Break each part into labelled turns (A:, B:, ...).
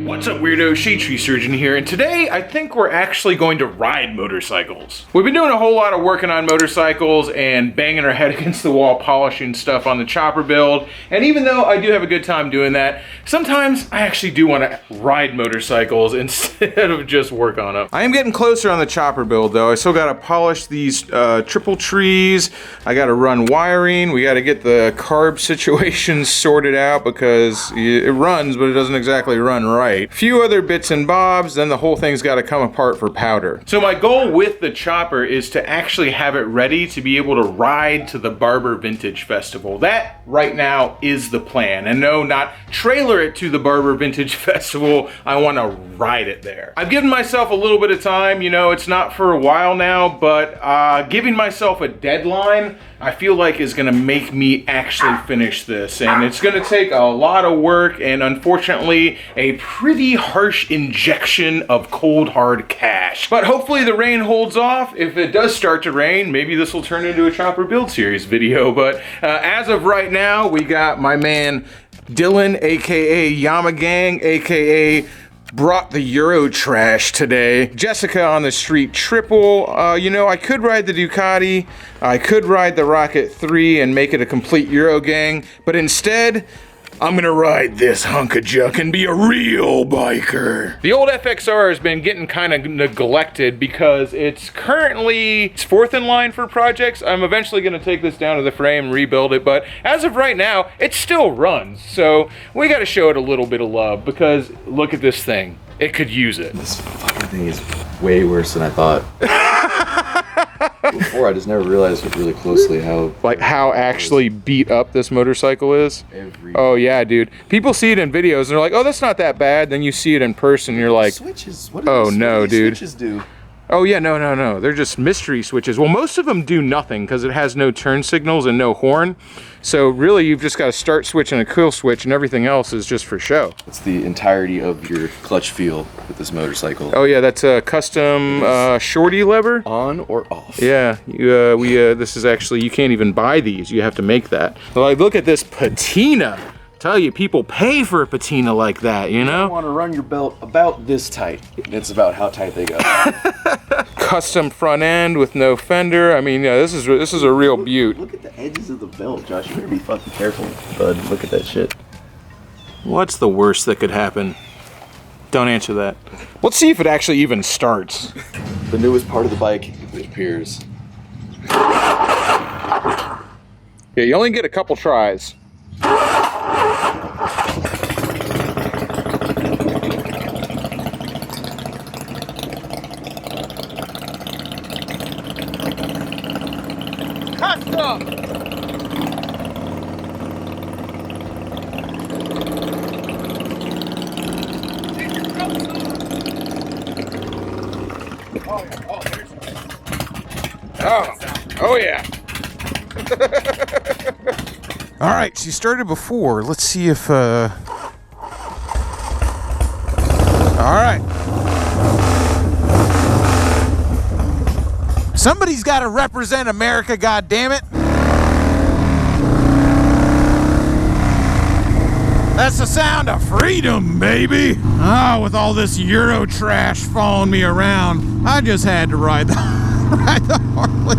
A: What's up, weirdo? Shadetree Surgeon here, and today I think we're actually going to ride motorcycles. We've been doing a whole lot of working on motorcycles and banging our head against the wall, polishing stuff on the chopper build, and even though I do have a good time doing that, sometimes I actually do want to ride motorcycles instead of just work on them. I am getting closer on the chopper build though. I still got to polish these triple trees, I got to run wiring, we got to get the carb situation sorted out because it runs but it doesn't exactly run right. Few other bits and bobs, then the whole thing's got to come apart for powder. So my goal with the chopper is to actually have it ready to be able to ride to the Barber Vintage Festival. That right now is the plan. And no, not trailer it to the Barber Vintage Festival. I want to ride it there. I've given myself a little bit of time, you know, it's not for a while now, but giving myself a deadline I feel like is gonna make me actually finish this. And it's gonna take a lot of work and unfortunately a pretty harsh injection of cold hard cash. But hopefully the rain holds off. If it does start to rain, maybe this will turn into a chopper build series video. But as of right now, we got my man Dylan, aka Yamagang, aka brought the Euro trash today. Jessica on the street triple. You know, I could ride the Ducati, I could ride the Rocket 3 and make it a complete Euro gang, but instead, I'm gonna ride this hunk of junk and be a real biker. The old FXR has been getting kind of neglected because it's fourth in line for projects. I'm eventually gonna take this down to the frame and rebuild it, but as of right now, it still runs. So we gotta show it a little bit of love because look at this thing. It could use it.
B: This fucking thing is way worse than I thought. Before, I just never realized really closely how
A: actually beat up this motorcycle is. Oh yeah, dude. People see it in videos and they're like, oh, that's not that bad. Then you see it in person and you're like,
B: switches. What do switches do?
A: Oh yeah, no. They're just mystery switches. Well, most of them do nothing because it has no turn signals and no horn. So really, you've just got a start switch and a kill switch, and everything else is just for show.
B: It's the entirety of your clutch feel with this motorcycle.
A: Oh yeah, that's a custom shorty lever.
B: On or off?
A: Yeah, this is actually, you can't even buy these. You have to make that. Like, look at this patina. Tell you, people pay for a patina like that, you know?
B: You want to run your belt about this tight. It's about how tight they go.
A: Custom front end with no fender. I mean, yeah, this is a real beaut.
B: Look at the edges of the belt, Josh. You better be fucking careful, bud. Look at that shit.
A: What's the worst that could happen? Don't answer that. Let's see if it actually even starts.
B: The newest part of the bike, it appears.
A: Yeah, you only get a couple tries. Custom! Oh yeah. All right, she started before. Let's see if, all right. Somebody's got to represent America, goddammit. That's the sound of freedom, baby. Oh, with all this Euro trash following me around, I just had to ride the Harley.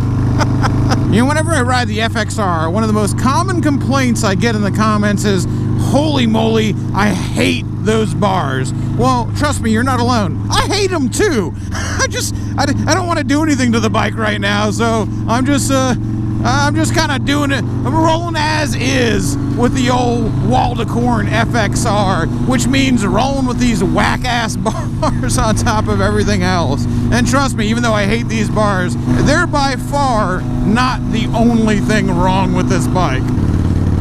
A: You know, whenever I ride the FXR, one of the most common complaints I get in the comments is, holy moly, I hate those bars. Well, trust me, you're not alone. I hate them too. I don't want to do anything to the bike right now, so I'm just kind of doing it. I'm rolling as is with the old Waldecorn FXR, which means rolling with these whack-ass bars on top of everything else. And trust me, even though I hate these bars, they're by far not the only thing wrong with this bike.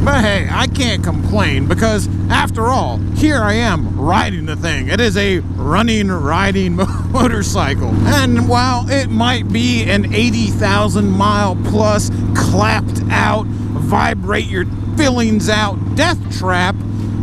A: But hey, I can't complain because after all, here I am riding the thing. It is a riding motorcycle. And while it might be an 80,000 mile plus clapped out, vibrate your fillings out death trap,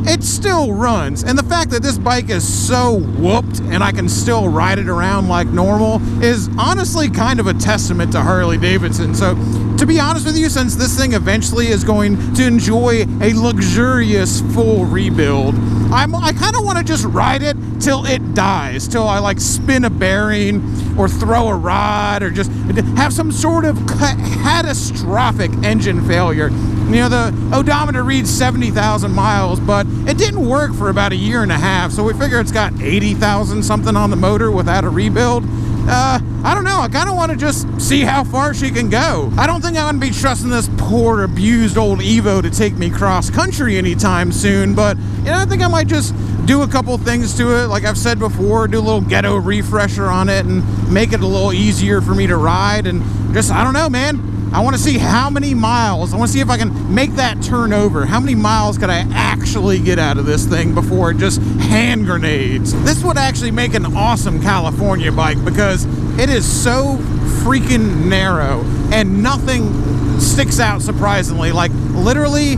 A: it still runs. And the fact that this bike is so whooped and I can still ride it around like normal is honestly kind of a testament to Harley Davidson. So
C: to be honest with you, since this thing eventually is going to enjoy a luxurious full rebuild, I kind of want to just ride it till it dies, till I like spin a bearing or throw a rod or just have some sort of catastrophic engine failure. You know, the odometer reads 70,000 miles, but it didn't work for about a year and a half, so we figure it's got 80,000 something on the motor without a rebuild. I don't know, I kind of want to just see how far she can go. I don't think I'm going to be trusting this poor abused old Evo to take me cross country anytime soon, but you know, I think I might just do a couple things to it, like I've said before, do a little ghetto refresher on it and make it a little easier for me to ride, and just, I don't know, man. I want to see how many miles, I want to see if I can make that turn over. How many miles could I actually get out of this thing before it just hand grenades? This would actually make an awesome California bike because it is so freaking narrow and nothing sticks out surprisingly. Like literally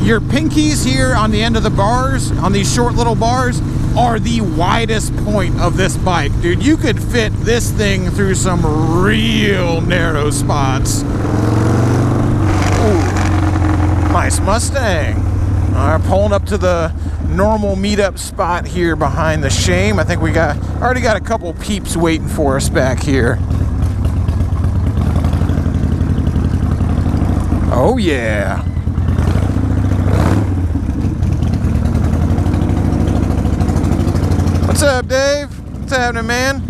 C: your pinkies here on the end of the bars, on these short little bars, are the widest point of this bike. Dude, you could fit this thing through some real narrow spots. Ooh, nice Mustang. All right, pulling up to the normal meetup spot here behind the shame. I think we already got a couple peeps waiting for us back here. Oh yeah. What's up, Dave? What's happening, man?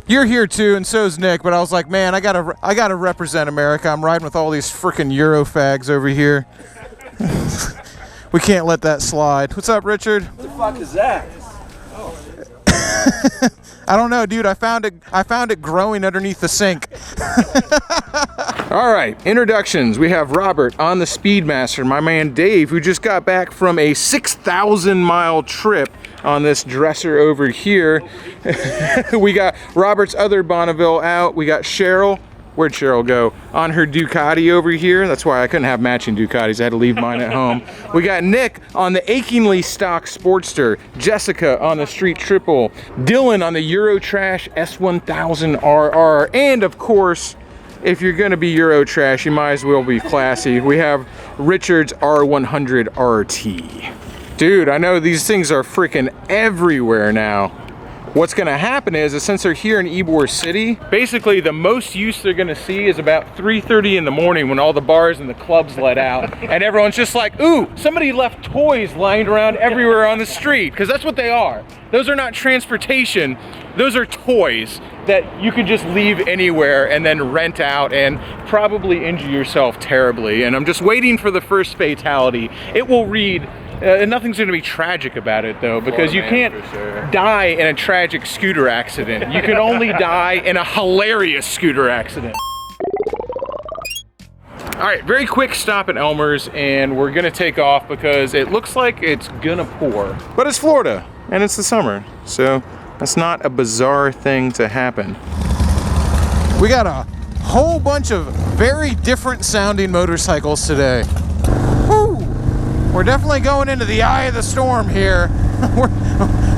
C: You're here too, and so's Nick, but I was like, man, I gotta represent America. I'm riding with all these freaking Euro fags over here. We can't let that slide. What's up, Richard?
B: What the fuck is that?
C: I don't know, dude. I found it growing underneath the sink. All right, introductions. We have Robert on the Speedmaster, my man Dave, who just got back from a 6,000-mile trip on this dresser over here. We got Robert's other Bonneville out. We got Cheryl. Where'd Cheryl go? On her Ducati over here. That's why I couldn't have matching Ducatis. I had to leave mine at home. We got Nick on the achingly stock Sportster. Jessica on the Street Triple. Dylan on the Eurotrash S1000RR. And of course, if you're gonna be Eurotrash, you might as well be classy. We have Richard's R100 RT. Dude, I know these things are freaking everywhere now. What's gonna happen is since they're here in Ybor City, basically the most use they're gonna see is about 3:30 in the morning when all the bars and the clubs let out, and everyone's just like, ooh, somebody left toys lying around everywhere on the street, because that's what they are. Those are not transportation, those are toys that you can just leave anywhere and then rent out and probably injure yourself terribly. And I'm just waiting for the first fatality. It will read, nothing's going to be tragic about it though, because you can't die in a tragic scooter accident. You can only die in a hilarious scooter accident. All right, very quick stop at Elmer's, and we're gonna take off because it looks like it's gonna pour. But it's Florida, and it's the summer, so that's not a bizarre thing to happen. We got a whole bunch of very different sounding motorcycles today. Woo! We're definitely going into the eye of the storm here.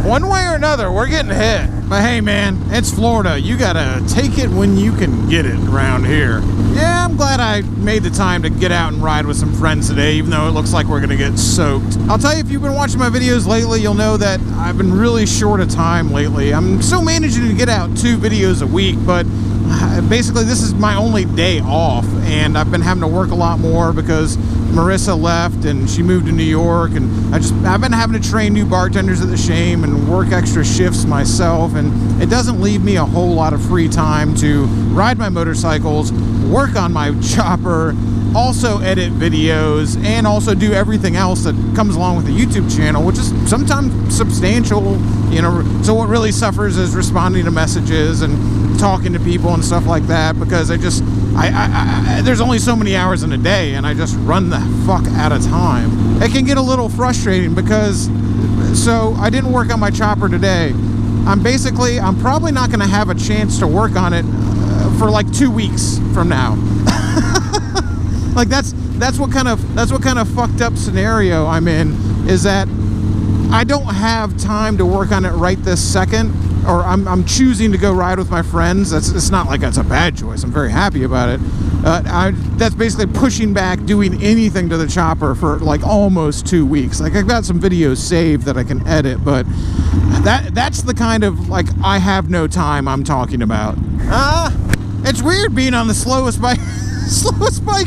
C: One way or another, we're getting hit. But hey man, it's Florida. You gotta take it when you can get it around here. Yeah, I'm glad I made the time to get out and ride with some friends today, even though it looks like we're gonna get soaked. I'll tell you, if you've been watching my videos lately, you'll know that I've been really short of time lately. I'm still managing to get out 2 videos a week, but basically this is my only day off, and I've been having to work a lot more because Marissa left and she moved to New York, and I've been having to train new bartenders at the Shame and work extra shifts myself, and it doesn't leave me a whole lot of free time to ride my motorcycles, work on my chopper, also edit videos, and also do everything else that comes along with the YouTube channel, which is sometimes substantial, you know. So what really suffers is responding to messages and talking to people and stuff like that, because there's only so many hours in a day, and I just run the fuck out of time. It can get a little frustrating because, so I didn't work on my chopper today. I'm probably not going to have a chance to work on it for like 2 weeks from now. Like that's what kind of fucked up scenario I'm in, is that I don't have time to work on it right this second, or I'm choosing to go ride with my friends. It's not like that's a bad choice. I'm very happy about it. That's basically pushing back doing anything to the chopper for like almost 2 weeks. Like I've got some videos saved that I can edit, but that's the kind of like I have no time I'm talking about. It's weird being on the slowest bike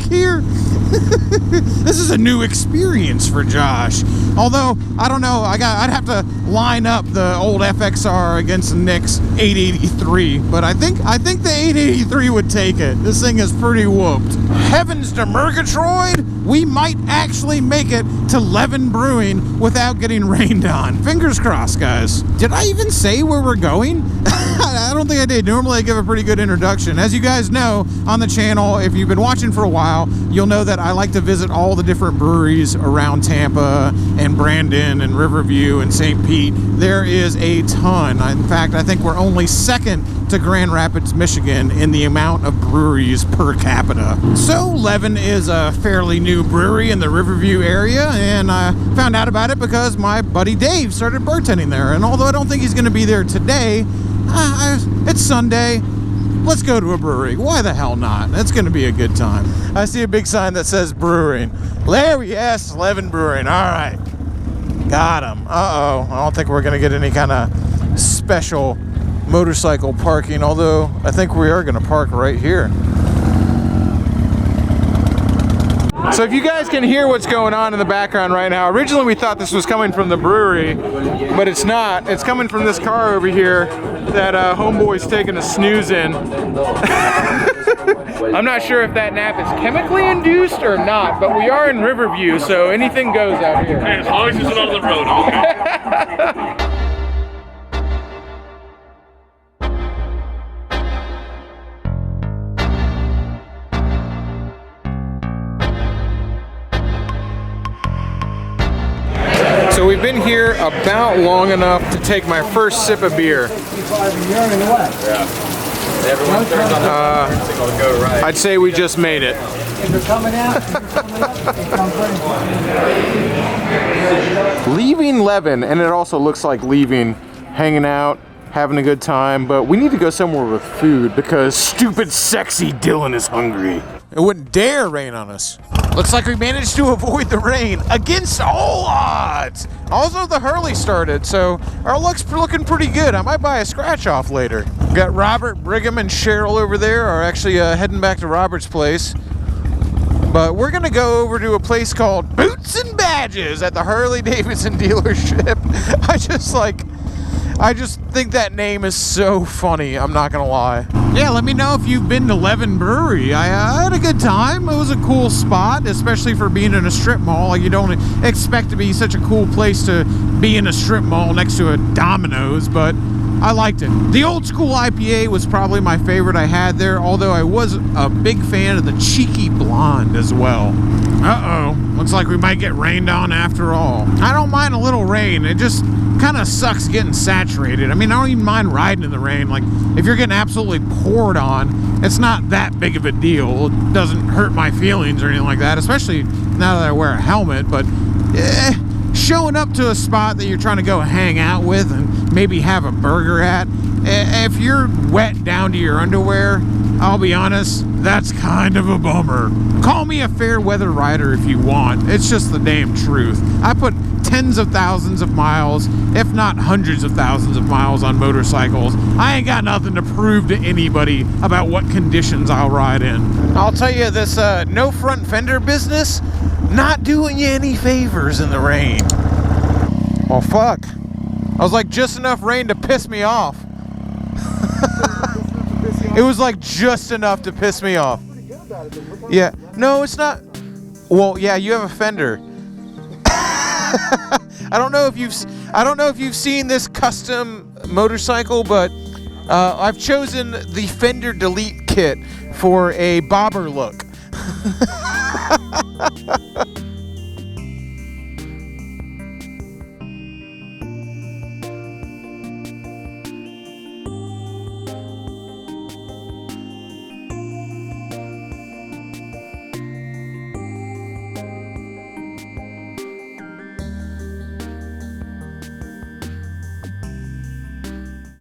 C: here. This is a new experience for Josh. Although, I don't know, I'd have to line up the old FXR against Nick's 883, but I think the 883 would take it. This thing is pretty whooped. Heavens to Murgatroyd, we might actually make it to Leaven Brewing without getting rained on. Fingers crossed, guys. Did I even say where we're going? I don't think I did. Normally I give a pretty good introduction. As you guys know on the channel, if you've been watching for a while, you'll know that I like to visit all the different breweries around Tampa and Brandon and Riverview and St. Pete. There is a ton. In fact, I think we're only second to Grand Rapids, Michigan in the amount of breweries per capita. So Leaven is a fairly new brewery in the Riverview area, and I found out about it because my buddy Dave started bartending there. And although I don't think he's going to be there today, it's Sunday. Let's go to a brewery. Why the hell not? It's going to be a good time. I see a big sign that says brewing. Larry, yes, Leaven Brewing. All right. Got him. Uh-oh. I don't think we're going to get any kind of special motorcycle parking, although I think we are going to park right here. So if you guys can hear what's going on in the background right now, originally we thought this was coming from the brewery, but it's not. It's coming from this car over here that homeboy's taking a snooze in. I'm not sure if that nap is chemically induced or not, but we are in Riverview, so anything goes out here.
D: Hey, as long as it's not on the road, okay?
C: So we've been here about long enough to take my first sip of beer. I'd say we just made it. Leaving Leaven, and it also looks like leaving, hanging out, having a good time, but we need to go somewhere with food because stupid sexy Dylan is hungry. It wouldn't dare rain on us. Looks like we managed to avoid the rain against all odds. Also, the Harley started, so our luck's looking pretty good. I might buy a scratch off later. We got Robert, Brigham, and Cheryl over there are actually heading back to Robert's place. But we're gonna go over to a place called Boots and Badges at the Harley Davidson dealership. I just think that name is so funny, I'm not gonna lie. Yeah, let me know if you've been to Leaven Brewery. I had a good time. It was a cool spot, especially for being in a strip mall. Like, you don't expect to be such a cool place to be in a strip mall next to a Domino's, but I liked it. The old school IPA was probably my favorite I had there, although I was a big fan of the Cheeky Blonde as well. Uh-oh, looks like we might get rained on after all. I don't mind a little rain, it just kind of sucks getting saturated. I mean, I don't even mind riding in the rain. Like, if you're getting absolutely poured on, it's not that big of a deal. It doesn't hurt my feelings or anything like that, especially now that I wear a helmet, but showing up to a spot that you're trying to go hang out with and maybe have a burger at, if you're wet down to your underwear, I'll be honest, that's kind of a bummer. Call me a fair weather rider if you want. It's just the damn truth. I put tens of thousands of miles, if not hundreds of thousands of miles on motorcycles. I ain't got nothing to prove to anybody about what conditions I'll ride in. I'll tell you, this no front fender business, not doing you any favors in the rain. Well, fuck. I was like just enough rain to piss me off. It was like just enough to piss me off. Yeah, no, it's not. Well, yeah, you have a fender. I don't know if you've seen this custom motorcycle, but I've chosen the fender delete kit for a bobber look.